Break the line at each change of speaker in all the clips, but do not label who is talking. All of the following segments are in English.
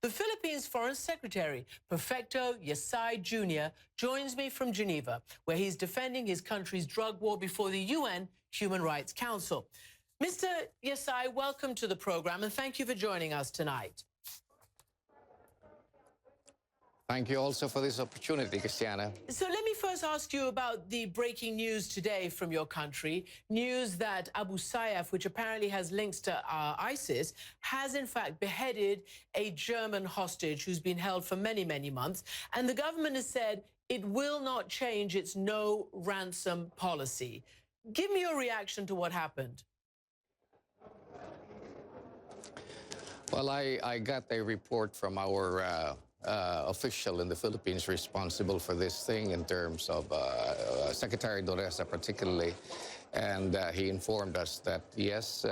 The Philippines Foreign Secretary, Perfecto Yesay Jr., joins me from Geneva, where he's defending his country's drug war before the UN Human Rights Council. Mr. Yesay, welcome to the program, and thank you for joining us tonight.
Thank you also for this opportunity, Christiana.
So let me first ask you about the breaking news today from your country. News that Abu Sayyaf, which apparently has links to ISIS, has in fact beheaded a German hostage who's been held for many, many months. And the government has said it will not change its no ransom policy. Give me your reaction to what happened.
Well, I got a report from our official in the Philippines responsible for this thing in terms of Secretary Doresa particularly, and he informed us that yes,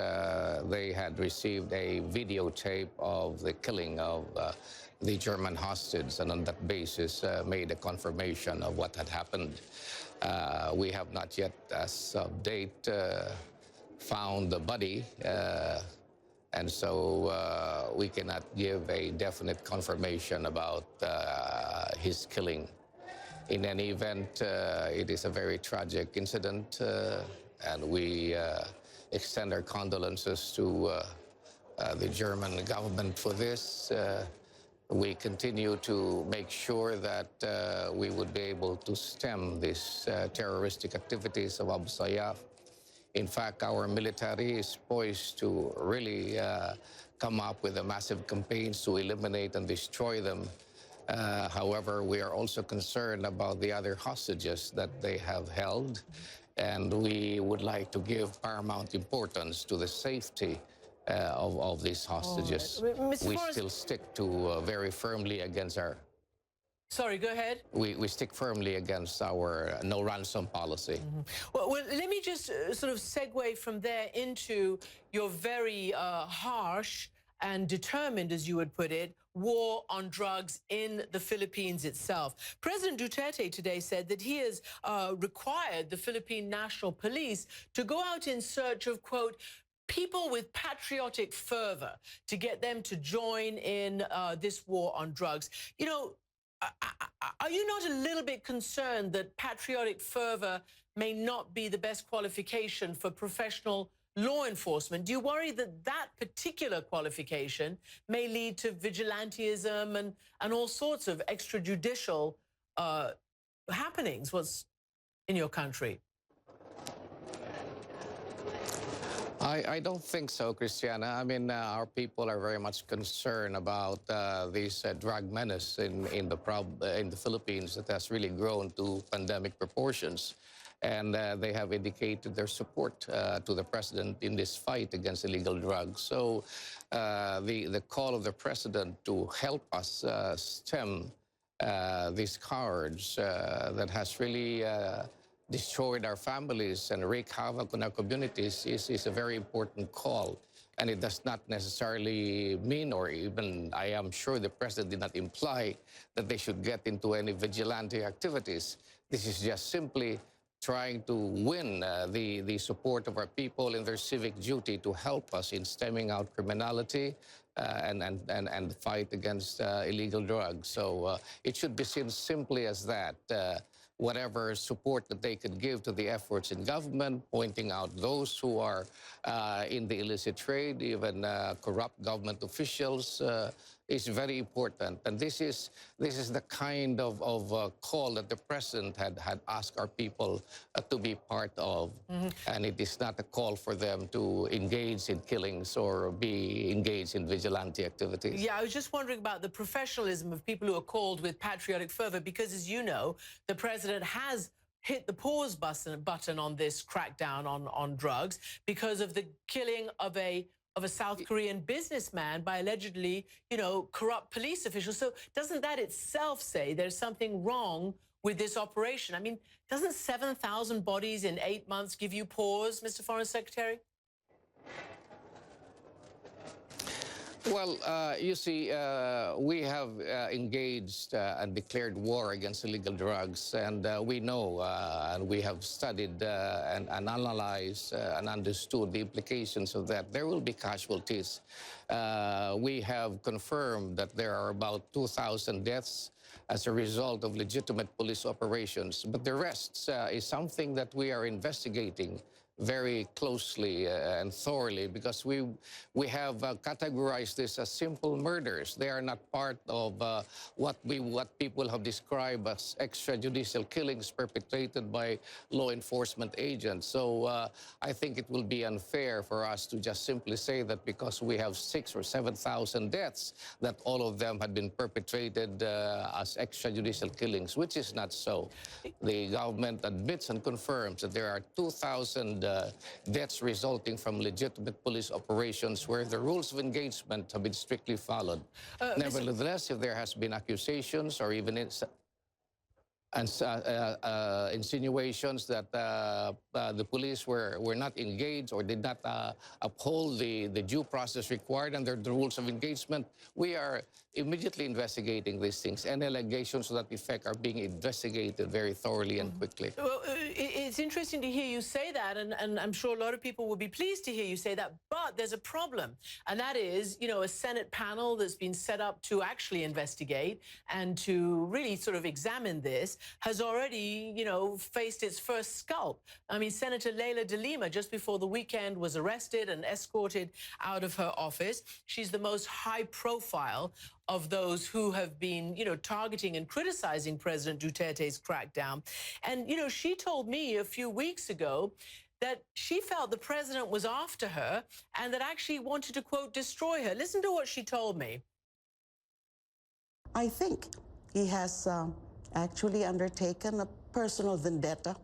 they had received a videotape of the killing of the German hostage, and on that basis made a confirmation of what had happened. We have not yet, as of date, found the body. And so we cannot give a definite confirmation about his killing. In any event, it is a very tragic incident, and we extend our condolences to the German government for this. We continue to make sure that we would be able to stem these terroristic activities of Abu Sayyaf. In fact, our military is poised to really come up with a massive campaigns to eliminate and destroy them. However, we are also concerned about the other hostages that they have held, and we would like to give paramount importance to the safety of these hostages. We still stick to very firmly against our...
Sorry, go ahead.
We stick firmly against our no ransom policy.
Mm-hmm. Well, let me just sort of segue from there into your very harsh and determined, as you would put it, war on drugs in the Philippines itself. President Duterte today said that he has required the Philippine National Police to go out in search of, quote, people with patriotic fervor to get them to join in this war on drugs. You know, are you not a little bit concerned that patriotic fervor may not be the best qualification for professional law enforcement? Do you worry that that particular qualification may lead to vigilantism and all sorts of extrajudicial happenings in your country?
I don't think so, Christiana. I mean, our people are very much concerned about this drug menace in the Philippines that has really grown to pandemic proportions. And they have indicated their support to the president in this fight against illegal drugs. So the call of the president to help us stem this scourge that has really destroyed our families and wreak havoc on our communities is a very important call. And it does not necessarily mean, or even I am sure the president did not imply, that they should get into any vigilante activities. This is just simply trying to win the support of our people in their civic duty to help us in stemming out criminality and fight against illegal drugs. So it should be seen simply as that. Whatever support that they could give to the efforts in government, pointing out those who are in the illicit trade, even corrupt government officials, is very important. And this is the kind of call that the president had asked our people to be part of. Mm-hmm. And it is not a call for them to engage in killings or be engaged in vigilante activities.
Yeah, I was just wondering about the professionalism of people who are called with patriotic fervor, because as you know, the president has hit the pause button on this crackdown on drugs because of the killing of a South Korean businessman by allegedly, you know, corrupt police officials. So doesn't that itself say there's something wrong with this operation? I mean, doesn't 7,000 bodies in 8 months give you pause, Mr. Foreign Secretary?
Well, you see, we have engaged and declared war against illegal drugs, and we know and we have studied and analyzed and understood the implications of that. There will be casualties. We have confirmed that there are about 2,000 deaths as a result of legitimate police operations, but the rest is something that we are investigating very closely and thoroughly because we have categorized this as simple murders. They are not part of what people have described as extrajudicial killings perpetrated by law enforcement agents. So I think it will be unfair for us to just simply say that because we have 6,000 or 7,000 deaths, that all of them had been perpetrated as extrajudicial killings, which is not so. The government admits and confirms that there are 2,000 deaths resulting from legitimate police operations where the rules of engagement have been strictly followed. Nevertheless, if there has been accusations or even insinuations that the police were not engaged or did not uphold the due process required under the rules of engagement, we are immediately investigating these things. And allegations to that effect are being investigated very thoroughly and quickly.
Well, it's interesting to hear you say that, and I'm sure a lot of people will be pleased to hear you say that, but there's a problem, and that is, you know, a Senate panel that's been set up to actually investigate and to really sort of examine this has already, you know, faced its first scalp. I mean, Senator Leila de Lima, just before the weekend, was arrested and escorted out of her office. She's the most high profile of those who have been, you know, targeting and criticizing President Duterte's crackdown. And, you know, she told me a few weeks ago that she felt the president was after her and that actually wanted to, quote, destroy her. Listen to what she told me.
I think he has actually undertaken a personal vendetta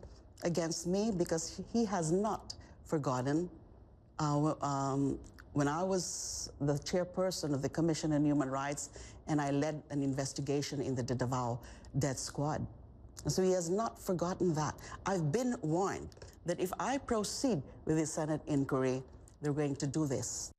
against me because he has not forgotten when I was the chairperson of the Commission on Human Rights and I led an investigation in the Davao death squad. And so he has not forgotten that. I've been warned that if I proceed with the Senate inquiry, they're going to do this.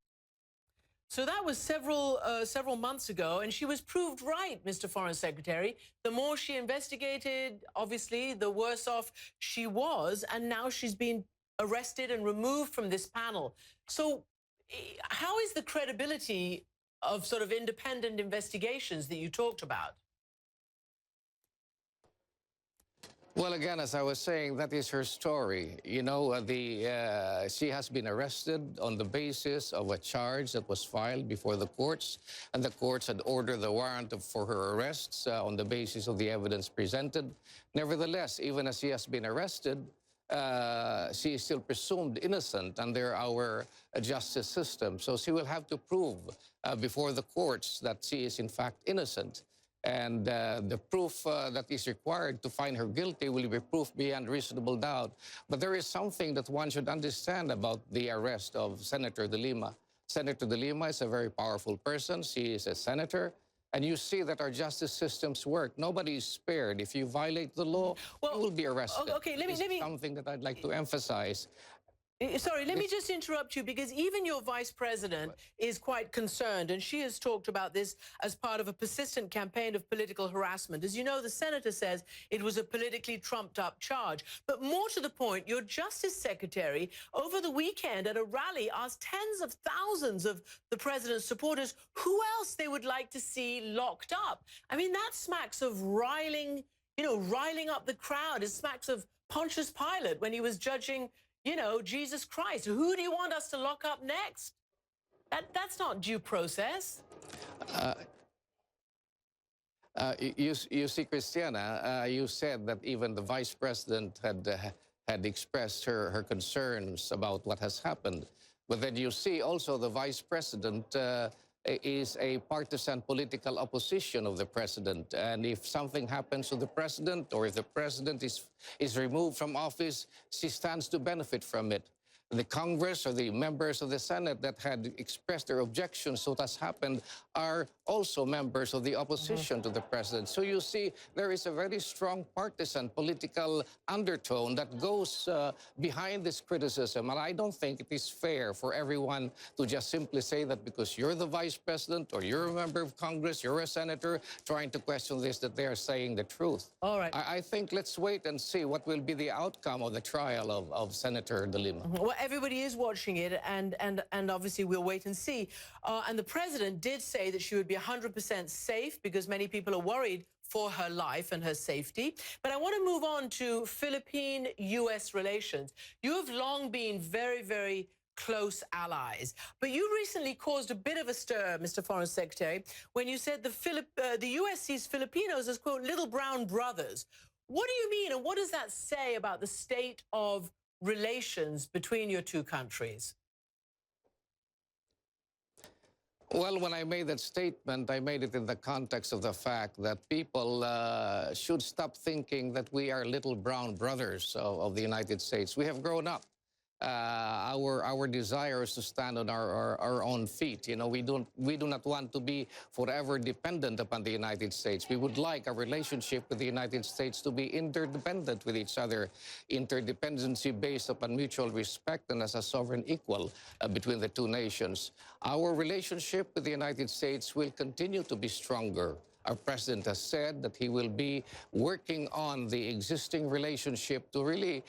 So that was several months ago, and she was proved right, Mr. Foreign Secretary. The more she investigated, obviously, the worse off she was, and now she's been arrested and removed from this panel. So how is the credibility of sort of independent investigations that you talked about?
Well, again, as I was saying, that is her story. You know, she has been arrested on the basis of a charge that was filed before the courts, and the courts had ordered the warrant for her arrests on the basis of the evidence presented. Nevertheless, even as she has been arrested, she is still presumed innocent under our justice system. So she will have to prove before the courts that she is in fact innocent. And the proof that is required to find her guilty will be proof beyond reasonable doubt. But there is something that one should understand about the arrest of Senator de Lima. Senator de Lima is a very powerful person. She is a senator. And you see that our justice systems work. Nobody is spared. If you violate the law, you will be arrested.
Okay, let me
something that I'd like to emphasize.
Sorry, let me just interrupt you because even your vice president is quite concerned, and she has talked about this as part of a persistent campaign of political harassment. As you know, the senator says it was a politically trumped up charge. But more to the point, your justice secretary over the weekend at a rally asked tens of thousands of the president's supporters who else they would like to see locked up. I mean, that smacks of riling up the crowd. It smacks of Pontius Pilate when he was judging, you know, Jesus Christ. Who do you want us to lock up next? That's not due process.
You see, Christiana, you said that even the vice president had expressed her concerns about what has happened. But then you see also the vice president is a partisan political opposition of the president. And if something happens to the president or if the president is removed from office, she stands to benefit from it. the Congress or the members of the Senate that had expressed their objections to what has happened are also members of the opposition to the president. So you see, there is a very strong partisan political undertone that goes behind this criticism. And I don't think it is fair for everyone to just simply say that because you're the vice president or you're a member of Congress, you're a senator, trying to question this, that they are saying the truth.
All right.
I think let's wait and see what will be the outcome of the trial of Senator De Lima.
Well, everybody is watching it, and obviously we'll wait and see. And the president did say that she would be 100% safe because many people are worried for her life and her safety. But I want to move on to Philippine-U.S. relations. You have long been very, very close allies. But you recently caused a bit of a stir, Mr. Foreign Secretary, when you said the U.S. sees Filipinos as, quote, little brown brothers. What do you mean, and what does that say about the state of relations between your two countries?
Well, when I made that statement, I made it in the context of the fact that people should stop thinking that we are little brown brothers of the United States. We have grown up. Our desire is to stand on our own feet. You know, we do not want to be forever dependent upon the United States. We would like our relationship with the United States to be interdependent with each other, interdependency based upon mutual respect and as a sovereign equal between the two nations. Our relationship with the United States will continue to be stronger. Our president has said that he will be working on the existing relationship to really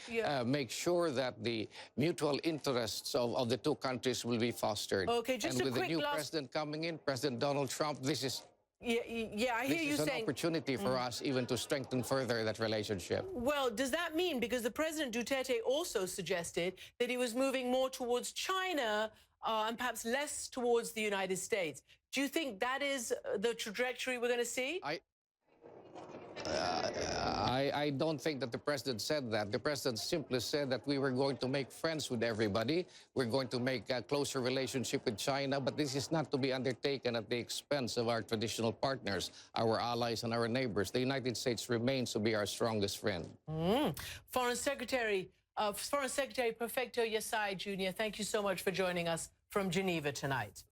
make sure that the mutual interests of the two countries will be fostered.
Okay, just
and
a
with the
quick
new president coming in, President Donald Trump, this is
I hear you
an
saying
opportunity for us even to strengthen further that relationship.
Well, does that mean, because the President Duterte also suggested that he was moving more towards China and perhaps less towards the United States? Do you think that is the trajectory we're going to see?
I don't think that the president said that. The president simply said that we were going to make friends with everybody. We're going to make a closer relationship with China, but this is not to be undertaken at the expense of our traditional partners, our allies and our neighbors. The United States remains to be our strongest friend.
Foreign Secretary Perfecto Yesai Jr., thank you so much for joining us from Geneva tonight.